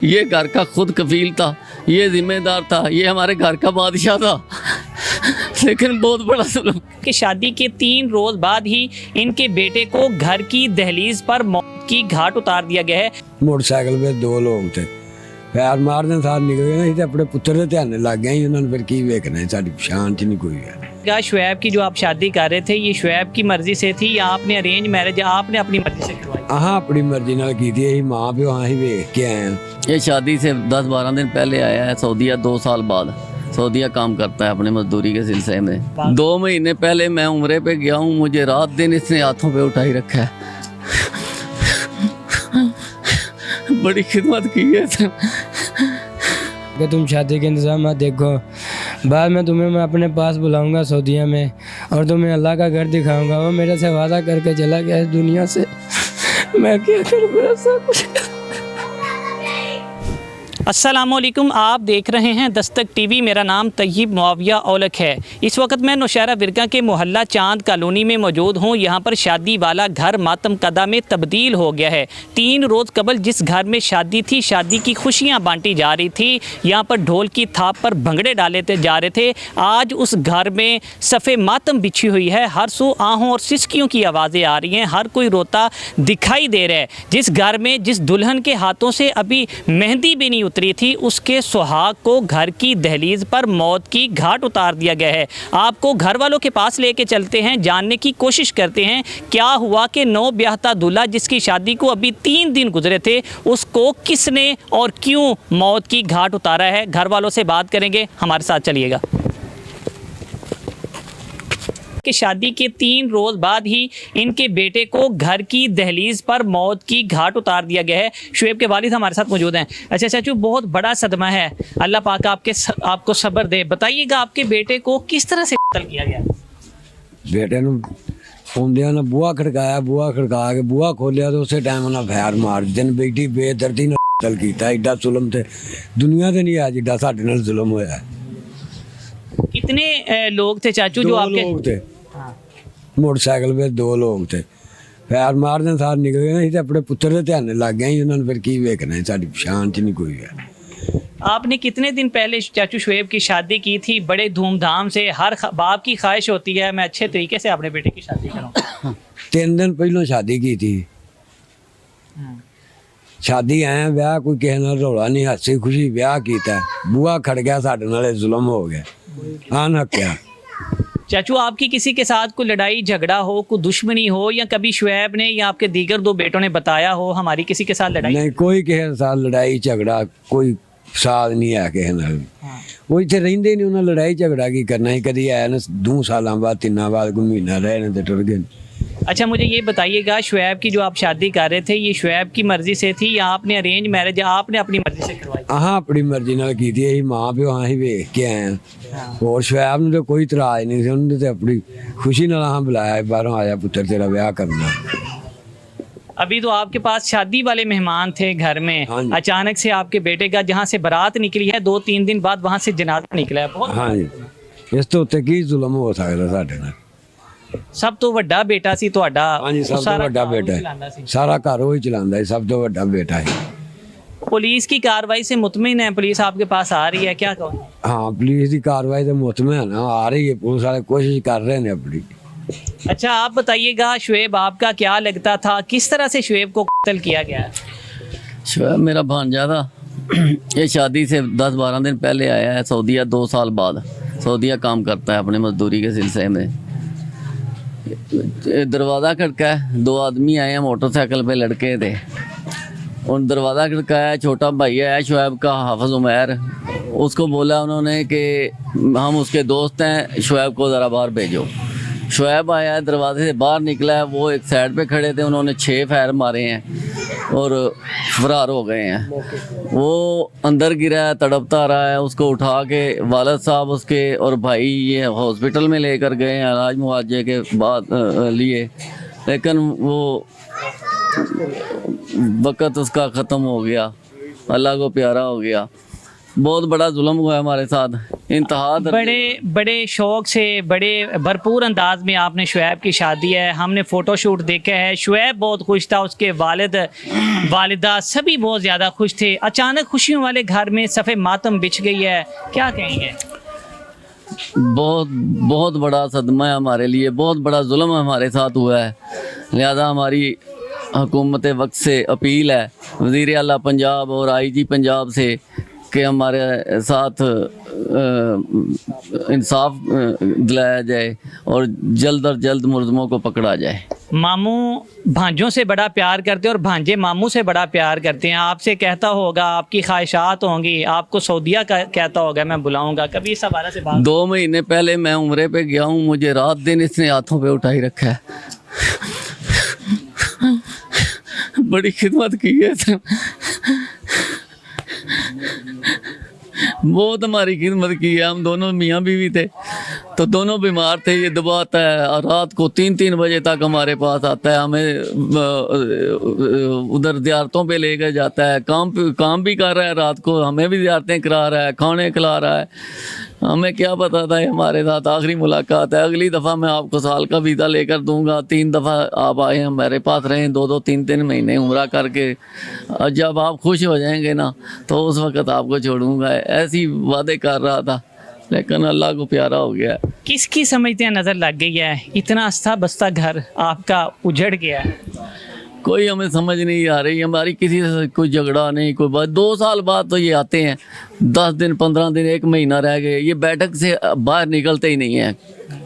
ये घर का खुद कफील था, ये जिम्मेदार था, ये हमारे घर का बादशाह था। लेकिन बहुत बड़ा जुल्म कि शादी के 3 रोज बाद ही इनके बेटे को घर की दहलीज पर मौत की घाट उतार दिया गया है। मोटरसाइकिल पे 2 लोग थे, पैर मारने साथ निकल गए ना, अपने पुत्र के ध्यान लग गए। उन्होंने फिर की वेखना है, साड़ी पछाण च नहीं कोई है। क्या शुएब की जो आप शादी कर रहे थे, ये शुएब की मर्जी से थी या आपने अरेंज मैरिज आपने अपनी मर्जी से करवाई? हाँ, अपनी मर्जी नाल की थी। यही माँ प्यो हाँ ही वेख के आए हैं। ये शादी से 10-12 दिन पहले आया है सऊदीया, 2 साल बाद सऊदीया काम करता है अपने मजदूरी के सिलसिले में। 2 महीने पहले मैं उम्रे पे गया हूँ, मुझे रात दिन इसने हाथों पे उठाई रखा है। बड़ी खिदमत की है कि तुम शादी के इंतजाम देखो, बाद में तुम्हें मैं अपने पास बुलाऊंगा सऊदीया में और तुम्हें अल्लाह का घर दिखाऊंगा। वो मेरे से वादा करके चला गया इस दुनिया से, मैं क्या करूँ, मेरा सब कुछ। अस्सलामुअलैकुम, आप देख रहे हैं दस्तक टीवी। मेरा नाम तय्यब मुआविया औलख है। इस वक्त मैं नौशहरा विरका के मोहल्ला चांद कॉलोनी में मौजूद हूँ। यहाँ पर शादी वाला घर मातम कदा में तब्दील हो गया है। 3 रोज़ कबल जिस घर में शादी थी, शादी की खुशियाँ बांटी जा रही थी, यहाँ पर ढोल की थाप पर भंगड़े डाले जा रहे थे। आज उस घर में सफ़े मातम बिछी हुई है। हर सू आहों और सिसकियों की आवाज़ें आ रही हैं, हर कोई रोता दिखाई दे रहा है। जिस घर में जिस दुल्हन के हाथों से अभी मेहंदी भी नहीं उतरी थी, उसके सुहाग को घर की दहलीज पर मौत की घाट उतार दिया गया है। आपको घर वालों के पास लेके चलते हैं, जानने की कोशिश करते हैं क्या हुआ कि नौ ब्याहता दूल्हा जिसकी शादी को अभी 3 दिन गुजरे थे, उसको किसने और क्यों मौत की घाट उतारा है। घर वालों से बात करेंगे, हमारे साथ चलिएगा। कि शादी के 3 रोज बाद ही इनके बेटे को घर की दहलीज पर मौत की घाट उतार दिया गया है। शुएब के वालिद हमारे साथ मौजूद हैं। अच्छा चाचू, बहुत बड़ा सदमा है, अल्लाह पाक आपको सब्र दे। बताइएगा आपके बेटे को किस तरह से कत्ल किया गया? बेटे ने आउंदियां ने बुआ खड़काया, बुआ खड़का के बुआ खोलिया तो उस टाइम उन्हें फैर मार दिन बेटी बेदर्दी ने कत्ल किया। एडा जुल्म थे दुनिया से नहीं है जिड्डा साडे नाल जुल्म होया है। कितने लोग थे चाचू जो 2 आपके? लोग थे, मोटरसाइकिल पे 2 लोग थे, पैर मारने साथ निकल गए ना, अपने पुत्र के ध्यान लग गए। उन्होंने फिर की वेखना है, साड़ी पछाण च नहीं कोई है। आपने कितने दिन पहले चाचू शुएब की शादी की थी? बड़े धूमधाम से, हर बाप की ख्वाहिश होती है मैं अच्छे तरीके से अपने बेटे की शादी करूं। 3 दिन पहलों शादी की थी। शादी आए ब्याह कोई किसी नाल रौला नहीं, हंसी खुशी ब्याह किया। बुआ खड़ गया, साडे नाल जुल्म हो गया, अनहक्या। चाचू, आपकी किसी के साथ कोई लड़ाई झगड़ा हो, कोई दुश्मनी हो, या कभी शुएब ने या आपके दीगर 2 बेटों ने बताया हो हमारी किसी के साथ लड़ाई? नहीं, कोई किसी के साथ लड़ाई झगड़ा कोई साथ नहीं है किसी नाल। वो इतने रहिंदे नहीं, उन्हें लड़ाई झगड़ा की करना ही। कभी आया ना 2 साल बाद 3 बाद कोई महीना रहे तो टुर गए। अच्छा, मुझे ये बताइएगा, शुएब की जो आप शादी कर रहे थे, ये शुएब की मर्जी से थी या आपने अरेंज मैरिज आपने अपनी मर्जी से करवाई? हाँ, अपनी मर्जी नाल की थी। यही माँ प्यो हाँ ही वेख के आए हैं। और शुएब ने तो कोई इतराज नहीं सी, उन्होंने तो अपनी खुशी नाल हाँ बुलाया, बाहरों आया पुत्र तेरा ब्याह करना। अभी तो आपके पास शादी वाले मेहमान थे घर में, अचानक से आपके बेटे का जहाँ से बारात निकली है 2-3 दिन बाद वहाँ से जनाजा निकला है। बहुत हाँ जी, इस तो उत्ते की जुल्म हो सकता साडे नाल। सब तो वड्डा बेटा सी तुहाडा? हाँ जी, सब तो वड्डा बेटा है, सारा घर वही चलांदा है, सब तो वड्डा बेटा है। पुलिस की कार्रवाई से मुतमिन है? पुलिस आपके पास आ रही है, क्या कहो? हाँ, पुलिस की कार्रवाई तो मुतमिन है, आ रही है, पुलिस वाले कोशिश कर रहे हैं अपनी। अच्छा, आप बताइएगा, शुएब आपका क्या लगता था, किस तरह से शुएब को कत्ल किया गया? शुएब मेरा भांजा था। ये शादी से 10-12 दिन पहले आया है सऊदीया, 2 साल बाद सऊदीया काम करता है अपने मजदूरी के सिलसिले में। दरवाज़ा खड़का है, 2 आदमी आए हैं मोटरसाइकिल पे, लड़के थे। उन दरवाज़ा खड़काया, छोटा भाई है शुएब का, हाफिज उमैर, उसको बोला उन्होंने कि हम उसके दोस्त हैं, शुएब को ज़रा बाहर भेजो। शुएब आया है, दरवाजे से बाहर निकला है, वो एक साइड पे खड़े थे, उन्होंने 6 फायर मारे हैं और फरार हो गए हैं। वो अंदर गिरा है, तड़पता रहा है, उसको उठा के वालिद साहब उसके और भाई ये हॉस्पिटल में लेकर गए हैं इलाज मुआवजे के बाद लिए, लेकिन वो वक़्त उसका ख़त्म हो गया, अल्लाह को प्यारा हो गया। बहुत बड़ा जुल्म हुआ है हमारे साथ। इंतहा बड़े बड़े शौक से बड़े भरपूर अंदाज में आपने शुएब की शादी है, हमने फ़ोटोशूट देखा है। शुएब बहुत खुश था, उसके वालिद वालिदा सभी बहुत ज़्यादा खुश थे। अचानक खुशियों वाले घर में सफ़े मातम बिछ गई है, क्या कहेंगे? बहुत बहुत बड़ा सदमा है हमारे लिए, बहुत बड़ा जुल्म हमारे साथ हुआ है। लिहाजा हमारी हुकूमत वक्त से अपील है वज़ीर आला पंजाब और आईजी पंजाब से कि हमारे साथ इंसाफ दिलाया जाए और जल्द अज जल्द मुलज़मों को पकड़ा जाए। मामू भांजों से बड़ा प्यार करते हैं और भांजे मामू से बड़ा प्यार करते हैं। आपसे कहता होगा, आपकी ख्वाहिशात होंगी, आपको सऊदीया का कहता होगा मैं बुलाऊंगा, कभी इस हवाले से बात? 2 महीने पहले मैं उम्रे पे गया हूँ, मुझे रात दिन इसने हाथों पे उठाई रखा है। बड़ी खिदमत की है इसने, बहुत हमारी खिदमत की है। हम दोनों मियाँ बीवी थे तो दोनों बीमार थे, ये दबाता है और रात को 3-3 बजे तक हमारे पास आता है, हमें उधर ज़ियारतों पे लेकर जाता है, काम भी कर रहा है, रात को हमें भी ज़ियारतें करा रहा है, खाने खिला रहा है। हमें क्या पता था हमारे साथ आखिरी मुलाकात है। अगली दफ़ा मैं आपको साल का वीज़ा लेकर दूंगा। 3 दफ़ा आप आए हमारे पास रहें, 2-2 3-3 महीने उम्रा करके, और जब आप खुश हो जाएंगे ना तो उस वक़्त आपको छोड़ूंगा। ऐसी वादे कर रहा था, लेकिन अल्लाह को प्यारा हो गया। किसकी समझते हैं नज़र लग गई है, इतना अस्ता बस्ता घर आपका उजड़ गया है? कोई हमें समझ नहीं आ रही, हमारी किसी से कोई झगड़ा नहीं, कोई बात। 2 साल बाद तो ये आते हैं, 10 दिन 15 दिन 1 महीना रह गए, ये बैठक से बाहर निकलते ही नहीं है।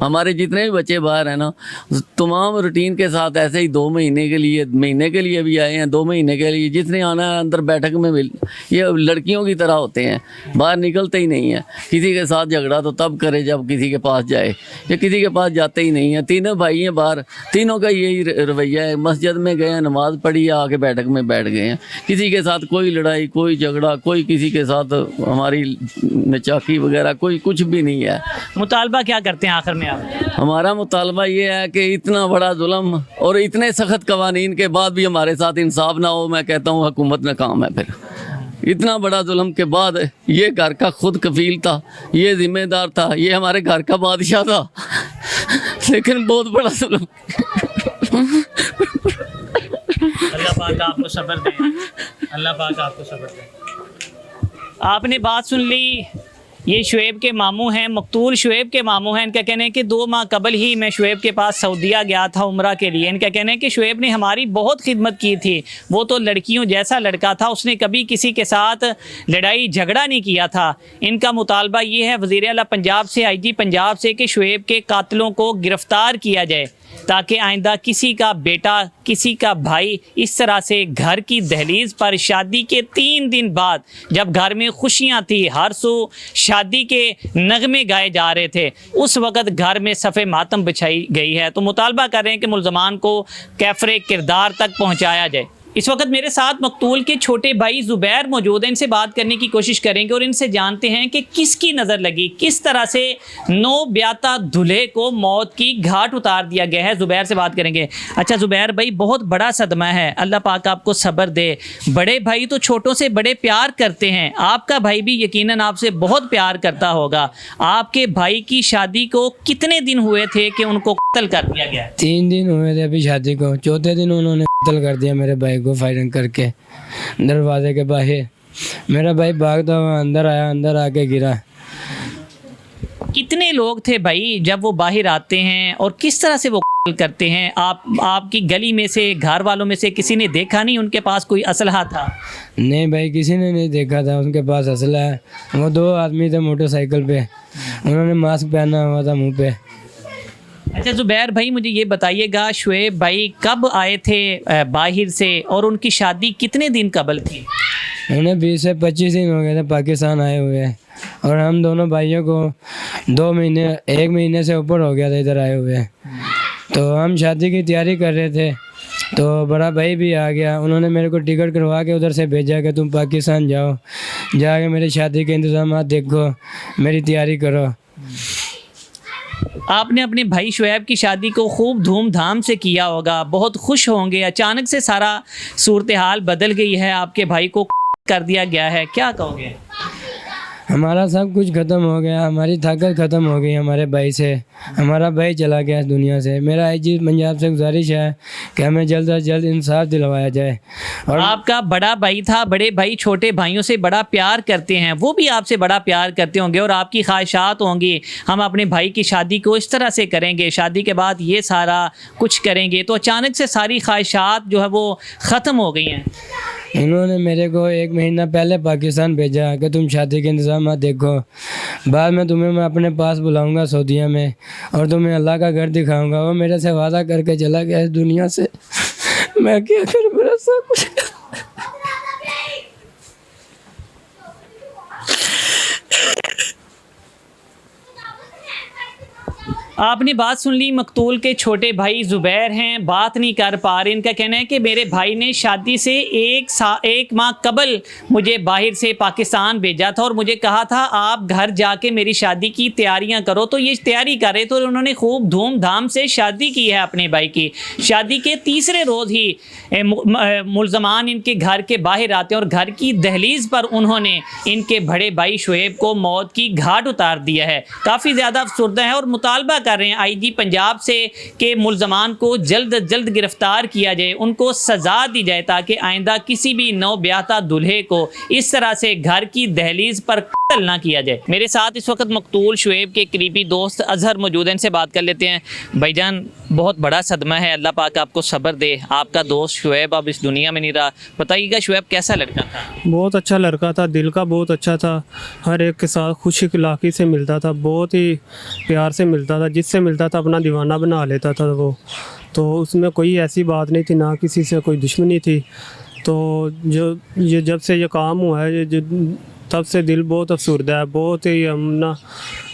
हमारे जितने भी बच्चे बाहर हैं ना, तमाम रूटीन के साथ ऐसे ही 2 महीने के लिए भी आए हैं, 2 महीने के लिए जिसने आना है अंदर बैठक में मिल। ये लड़कियों की तरह होते हैं, बाहर निकलते ही नहीं है। किसी के साथ झगड़ा तो तब करे जब किसी के पास जाए, ये किसी के पास जाते ही नहीं है। तीनों भाई हैं बाहर, तीनों का यही रवैया है। मस्जिद में गए हैं, नमाज़ पढ़ी, आके बैठक में बैठ गए हैं। किसी के साथ कोई लड़ाई, कोई झगड़ा, कोई किसी के साथ हमारी नचाकी वगैरह कोई कुछ भी नहीं है। मुतालबा क्या करते हैं आखिर में आप? हमारा मुतालबा ये है कि इतना बड़ा जुल्म और इतने सख्त कवानीन के बाद भी हमारे साथ इंसाफ ना हो, मैं कहता हूँ हुकूमत नाकाम है। फिर इतना बड़ा जुल्म के बाद ये घर का खुद कफील था, ये जिम्मेदार था, ये हमारे घर का बादशाह था, लेकिन बहुत बड़ा जुल्म। अल्लाह पाक आपको सब्र दे, अल्लाह पाक आपको सब्र दे। आपने बात सुन ली, ये शुएब के मामू हैं, मकतूल शुएब के मामू हैं। इनका कहना है कि 2 माह कबल ही मैं शुएब के पास सऊदीया गया था उम्रा के लिए। इनका कहना है कि शुएब ने हमारी बहुत खिदमत की थी, वो तो लड़कियों जैसा लड़का था, उसने कभी किसी के साथ लड़ाई झगड़ा नहीं किया था। इनका मुतालबा ये है वज़ीर आला पंजाब से, आईजी पंजाब से, कि शुएब के कातिलों को गिरफ़्तार किया जाए ताकि आइंदा किसी का बेटा, किसी का भाई इस तरह से घर की दहलीज पर शादी के 3 दिन बाद, जब घर में खुशियां थी, हर सू शादी के नगमे गाए जा रहे थे, उस वक़्त घर में सफ़े मातम बिछाई गई है। तो मुतालबा कर रहे हैं कि मुलज़मान को कैफरे किरदार तक पहुँचाया जाए। इस वक्त मेरे साथ मकतूल के छोटे भाई ज़ुबैर मौजूद हैं, इनसे बात करने की कोशिश करेंगे और इनसे जानते हैं कि किसकी नज़र लगी, किस तरह से नो ब्याता दूल्हे को मौत की घाट उतार दिया गया है। ज़ुबैर से बात करेंगे। अच्छा ज़ुबैर भाई, बहुत बड़ा सदमा है, अल्लाह पाक आपको सब्र दे। बड़े भाई तो छोटों से बड़े प्यार करते हैं, आपका भाई भी यकीनन आपसे बहुत प्यार करता होगा। आपके भाई की शादी को कितने दिन हुए थे कि उनको कत्ल कर दिया गया? 3 दिन हुए थे अभी शादी को, चौथे दिन उन्होंने कत्ल कर दिया मेरे भाई को फायरिंग करके दरवाजे के बाहर। मेरा भाई भागता हुआ अंदर आया, अंदर आके गिरा। कितने लोग थे भाई जब वो बाहर आते हैं और किस तरह से वो कत्ल करते हैं? आपकी गली में से, घर वालों में से किसी ने देखा नहीं उनके पास कोई असलहा था? नहीं भाई, किसी ने नहीं देखा था उनके पास असला है। वो 2 आदमी थे मोटरसाइकिल पे, उन्होंने मास्क पहना हुआ था मुँह पे। अच्छा ज़ुबैर भाई, मुझे ये बताइएगा, शुएब भाई कब आए थे बाहर से और उनकी शादी कितने दिन कबल थी? उन्हें 20 से 25 दिन हो गए थे पाकिस्तान आए हुए, और हम दोनों भाइयों को 2 महीने 1 महीने से ऊपर हो गया था इधर आए हुए। तो हम शादी की तैयारी कर रहे थे, तो बड़ा भाई भी आ गया, उन्होंने मेरे को टिकट करवा के उधर से भेजा कि तुम पाकिस्तान जाओ, जाके मेरी शादी के इंतजाम देखो, मेरी तैयारी करो। आपने अपने भाई शुएब की शादी को खूब धूमधाम से किया होगा, बहुत खुश होंगे। अचानक से सारा सूरत हाल बदल गई है, आपके भाई को कर दिया गया है, क्या कहोगे? हमारा सब कुछ ख़त्म हो गया, हमारी ताकत ख़त्म हो गई हमारे भाई से। हमारा भाई चला गया इस दुनिया से। मेरा आईजी पंजाब से गुजारिश है कि हमें जल्द से जल्द इंसाफ दिलवाया जाए। और आपका बड़ा भाई था, बड़े भाई छोटे भाइयों से बड़ा प्यार करते हैं, वो भी आपसे बड़ा प्यार करते होंगे और आपकी ख्वाहिशात होंगी हम अपने भाई की शादी को इस तरह से करेंगे, शादी के बाद ये सारा कुछ करेंगे, तो अचानक से सारी ख्वाहिशात जो है वो ख़त्म हो गई हैं। इन्होंने मेरे को 1 महीना पहले पाकिस्तान भेजा कि तुम शादी के इंतजाम देखो, बाद में तुम्हें मैं अपने पास बुलाऊंगा सऊदीया में और तुम्हें अल्लाह का घर दिखाऊंगा। वो मेरे से वादा करके चला गया इस दुनिया से। मैं क्या करूं, मेरा सब कुछ। आपने बात सुन ली, मकतूल के छोटे भाई ज़ुबैर हैं, बात नहीं कर पा रहे। इनका कहना है कि मेरे भाई ने शादी से एक माह कबल मुझे बाहर से पाकिस्तान भेजा था और मुझे कहा था आप घर जाके मेरी शादी की तैयारियां करो, तो ये तैयारी कर रहे थे और उन्होंने खूब धूमधाम से शादी की है अपने भाई की। शादी के तीसरे रोज़ ही मुलजमान इनके घर के बाहर आते हैं और घर की दहलीज पर उन्होंने इनके बड़े भाई शुएब को मौत की घाट उतार दिया है। काफ़ी ज़्यादा अफसरदा है और मुतालबा कर रहे हैं आईजी पंजाब से कि मुलजमान को जल्द अज जल्द गिरफ्तार किया जाए, उनको सज़ा दी जाए ताकि आइंदा किसी भी नौब्याता दूल्हे को इस तरह से घर की दहलीज पर कत्ल ना किया जाए। मेरे साथ इस वक्त मकतूल शुएब के करीबी दोस्त अजहर मौजूद हैं, इनसे बात कर लेते हैं। भाईजान, बहुत बड़ा सदमा है, अल्लाह पाक आपको सब्र दे। आपका दोस्त शुएब अब इस दुनिया में नहीं रहा, बताइएगा शुएब कैसा लड़का था? बहुत अच्छा लड़का था, दिल का बहुत अच्छा था, हर एक के साथ खुश इखलाकी से मिलता था, बहुत ही प्यार से मिलता था, जिससे मिलता था अपना दीवाना बना लेता था वो। तो उसमें कोई ऐसी बात नहीं थी, ना किसी से कोई दुश्मनी थी। तो ये जब से ये काम हुआ है, तब से दिल बहुत अफसरदा है, बहुत ही हम ना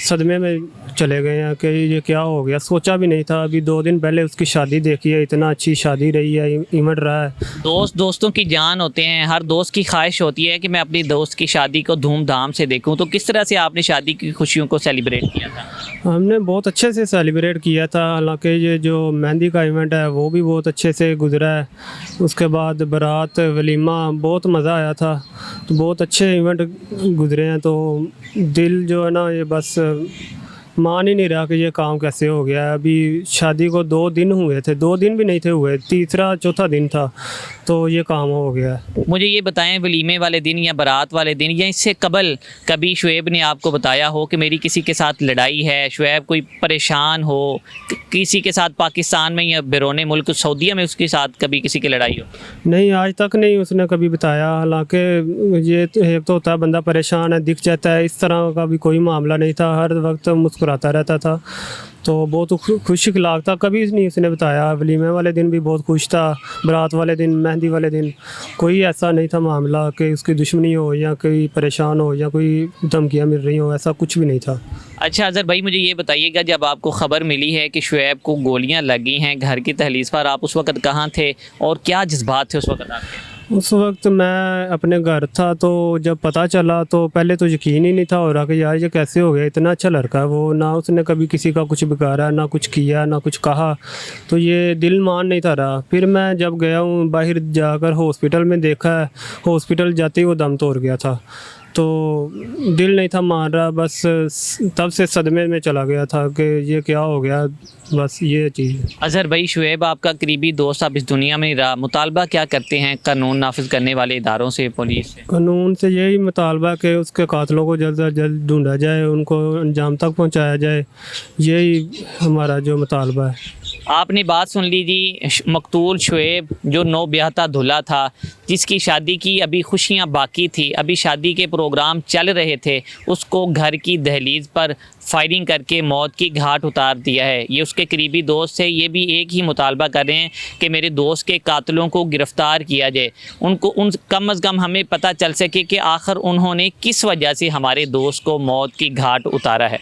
सदमे में चले गए हैं कि ये क्या हो गया। सोचा भी नहीं था। अभी 2 दिन पहले उसकी शादी देखी है, इतना अच्छी शादी रही है, इमड़ रहा है। दोस्त दोस्तों की जान होते हैं, हर दोस्त की ख्वाहिश होती है कि मैं अपनी दोस्त की शादी को धूमधाम से देखूं। तो किस तरह से आपने शादी की खुशियों को सेलिब्रेट किया था? हमने बहुत अच्छे से सेलिब्रेट किया था, हालांकि ये जो मेहंदी का इवेंट है वो भी बहुत अच्छे से गुजरा है। उसके बाद बारात, वलीमा, बहुत मज़ा आया था। तो बहुत अच्छे इवेंट गुजरे हैं। तो दिल जो है ना, ये बस मान ही नहीं रहा कि ये काम कैसे हो गया है। अभी शादी को 2 दिन हुए थे, 2 दिन भी नहीं थे हुए, तीसरा चौथा दिन था, तो ये काम हो गया है। मुझे ये बताएं, वलीमे वाले दिन या बारात वाले दिन या इससे कबल कभी शुएब ने आपको बताया हो कि मेरी किसी के साथ लड़ाई है, शुएब कोई परेशान हो, किसी के साथ पाकिस्तान में या बैरून मुल्क सऊदीया में उसके साथ कभी किसी की लड़ाई हो? नहीं, आज तक नहीं उसने कभी बताया। हालांकि ये एक तो होता है बंदा परेशान है, दिख जाता है, इस तरह का भी कोई मामला नहीं था। हर वक्त मुस्कुराता रहता था, तो बहुत खुश इखलाक था। कभी नहीं उसने बताया। वलीमे वाले दिन भी बहुत खुश था, बारात वाले दिन, मेहंदी वाले दिन कोई ऐसा नहीं था मामला कि उसकी दुश्मनी हो या कोई परेशान हो या कोई धमकियाँ मिल रही हो, ऐसा कुछ भी नहीं था। अच्छा अजहर भाई, मुझे ये बताइएगा, जब आपको ख़बर मिली है कि शुएब को गोलियां लगी हैं घर की दहलीज पर, आप उस वक्त कहाँ थे और क्या जज्बात थे उस वक्त आपके? उस वक्त मैं अपने घर था। तो जब पता चला तो पहले तो यकीन ही नहीं था हो रहा कि यार ये कैसे हो गया। इतना अच्छा लड़का है वो, ना उसने कभी किसी का कुछ बिगाड़ा, ना कुछ किया, ना कुछ कहा। तो ये दिल मान नहीं था रहा। फिर मैं जब गया हूँ बाहर जाकर हॉस्पिटल में देखा है, हॉस्पिटल जाते ही वो दम तोड़ गया था। तो दिल नहीं था मान रहा, बस तब से सदमे में चला गया था कि ये क्या हो गया, बस ये चीज़। अजहर भाई, शुएब आपका करीबी दोस्त अब इस दुनिया में नहीं रहा, मुतालबा क्या करते हैं कानून नाफिज करने वाले इदारों से, पुलिस से? कानून से यही मुतालबा कि उसके कातलों को जल्द से जल्द ढूंढा जाए, उनको अंजाम तक पहुंचाया जाए, यही हमारा जो मुतालबा है। आपने बात सुन ली जी, मकतूल शुएब जो नौब्याहता दूल्हा था, जिसकी शादी की अभी खुशियां बाकी थी, अभी शादी के प्रोग्राम चल रहे थे, उसको घर की दहलीज पर फायरिंग करके मौत की घाट उतार दिया है। ये उसके करीबी दोस्त है, ये भी एक ही मुतालबा कर रहे हैं कि मेरे दोस्त के कातलों को गिरफ़्तार किया जाए, उन कम अज़ कम हमें पता चल सके कि आखिर उन्होंने किस वजह से हमारे दोस्त को मौत की घाट उतारा है।